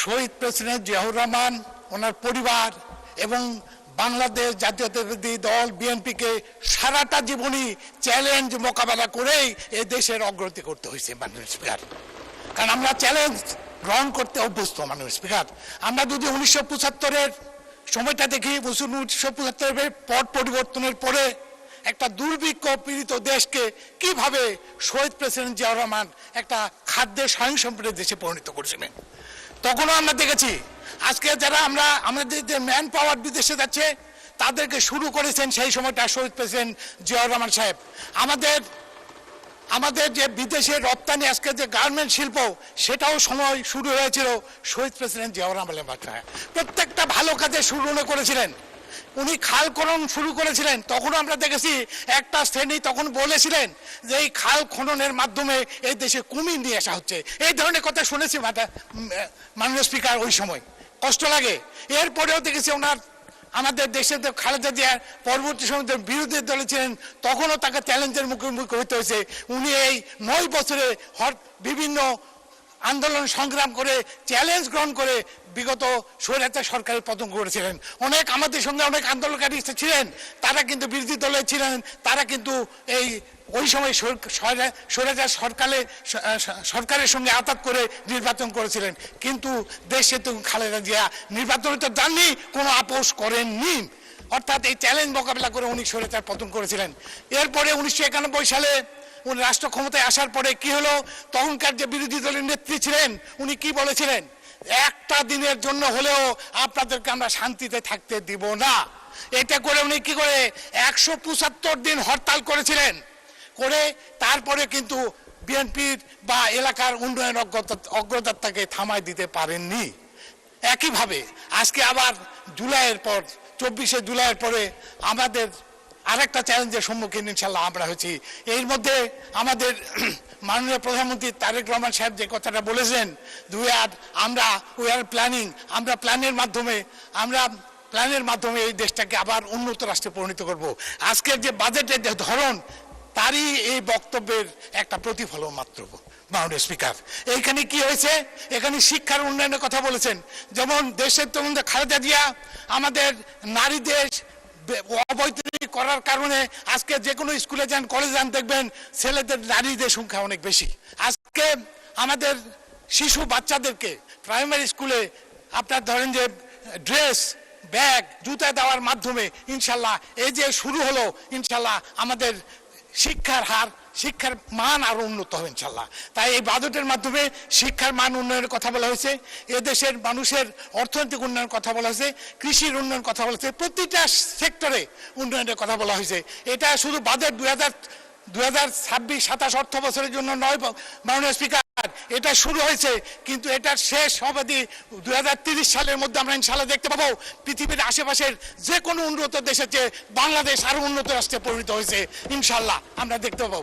শহীদ president Ziaur Rahman, ওনার পরিবার এবং বাংলাদেশ জাতীয়তাবাদী দল বিএনপিকে সারাটা জীবনই চ্যালেঞ্জ মোকাবেলা করেই এই দেশের অগ্রগতি করতে হয়েছে মাননীয় স্পিকার। কারণ আমরা চ্যালেঞ্জ গ্রহণ করতে অভ্যস্ত মাননীয় স্পিকার। আমরা যদি 1975-এর সময়টা দেখি, 1975-এর পট পরিবর্তনের পরে একটা দুর্ভিক্ষ পীড়িত দেশকে কিভাবে শহীদ প্রেসিডেন্ট জিয়াউর রহমান একটা খাদ্যের স্বয়ংসম্পূর্ণ দেশে পরিণত করেছিলেন। তখনও আমরা দেখেছি আজকে যারা আমাদের যে ম্যান পাওয়ার বিদেশে যাচ্ছে তাদেরকে শুরু করেছেন সেই সময়টা শহীদ প্রেসিডেন্ট জিয়াউর রহমান সাহেব। আমাদের যে বিদেশে রপ্তানি আজকে যে গার্মেন্ট শিল্প, সেটাও সময় শুরু হয়েছিল শহীদ প্রেসিডেন্ট জিয়াউর রহমানের মাধ্যমে। প্রত্যেকটা ভালো কাজে শুরু করেছিলেন উনি। খাল খনন শুরু করেছিলেন, তখনও আমরা দেখেছি একটা শ্রেণী তখন বলেছিলেন যে এই খাল খননের মাধ্যমে এই দেশে কুমির নিয়ে আসা হচ্ছে। এই ধরনের কথা শুনেছি মাননীয় স্পিকার, ওই সময় কষ্ট লাগে। এরপরেও দেখেছি আমাদের দেশে খালেদা জিয়ার পরবর্তী সময় বিরোধী দলে ছিলেন, তখনও তাকে চ্যালেঞ্জের মুখোমুখি হতে হয়েছে। উনি এই 9 বছরে বিভিন্ন আন্দোলন সংগ্রাম করে চ্যালেঞ্জ গ্রহণ করে বিগত স্বৈরাচার সরকারের পতন করেছিলেন। আমাদের সঙ্গে অনেক আন্দোলনকারী ছিলেন, তারা কিন্তু বিরোধী দলে ছিলেন, তারা কিন্তু ওই সময় স্বৈরাচার সরকারের সঙ্গে আঘাত করে নির্বাচন করেছিলেন। কিন্তু দেশে তো খালেদা জিয়া নির্বাচনে তো যাননি, কোনো আপোষ করেননি। অর্থাৎ এই চ্যালেঞ্জ মোকাবিলা করে উনি স্বৈরাচার পতন করেছিলেন। এরপরে 1991 সালে উনি রাষ্ট্র ক্ষমতায় আসার পরে কি হলো, তখনকার যে বিরোধী দলের নেত্রী ছিলেন উনি কি বলেছিলেন, একটা দিনের জন্য হলেও আপনাদেরকে আমরা শান্তিতে থাকতে দিব না। এটা করে উনি কি করে 175 দিন হরতাল করেছিলেন। করে তারপরে কিন্তু বিএনপির বা এলাকার উন্নয়ন অগ্রযাত্রাকে থামায় দিতে পারেননি। একইভাবে আজকে আবার জুলাইয়ের পর 24শে জুলাইয়ের পরে আমাদের আরেকটা চ্যালেঞ্জের সম্মুখীন ইনশাল্লাহ আমরা হয়েছি। এর মধ্যে আমাদের মাননীয় প্রধানমন্ত্রী তারেক রহমান সাহেব যে কথাটা বলেছেন, আমরা প্ল্যানের মাধ্যমে এই দেশটাকে আবার উন্নত রাষ্ট্রে পরিণত করব। আজকের যে বাজেটের যে ধরন, তারই এই বক্তব্যের একটা প্রতিফলন মাত্র মাননীয় স্পিকার। এইখানে কি হয়েছে, এখানে শিক্ষার উন্নয়নের কথা বলেছেন। যেমন দেশের তরুণ খালেদা জিয়া আমাদের নারীদের অবৈতনিক করার কারণে আজকে যে কোনো স্কুলে যান, কলেজে যান, দেখবেন ছেলেদের নারীদের সংখ্যা অনেক বেশি। আজকে আমাদের শিশু বাচ্চাদেরকে প্রাইমারি স্কুলে আপনার ধরেন যে ড্রেস, ব্যাগ, জুতা দেওয়ার মাধ্যমে ইনশাল্লাহ এই যে শুরু হলো, ইনশাল্লাহ আমাদের শিক্ষার মান আরো উন্নত হবে ইনশাল্লাহ। তাই এই বাজেটের মাধ্যমে শিক্ষার মান উন্নয়নের কথা বলা হয়েছে, এদেশের মানুষের অর্থনৈতিক উন্নয়নের কথা বলা হয়েছে, কৃষির উন্নয়নের কথা বলা হয়েছে, প্রতিটা সেক্টরে উন্নয়নের কথা বলা হয়েছে। এটা শুধু বাজেট 2026-27 অর্থ বছরের জন্য নয় মাননীয় স্পিকার, এটা শুরু হয়েছে, কিন্তু এটার শেষ অবধি 2030 সালের মধ্যে আমরা ইনশাল্লাহ দেখতে পাবো পৃথিবীর আশেপাশের যে কোনো উন্নত দেশের চেয়ে বাংলাদেশ আরো উন্নত রাষ্ট্রে পরিণত হয়েছে ইনশাল্লাহ আমরা দেখতে পাবো।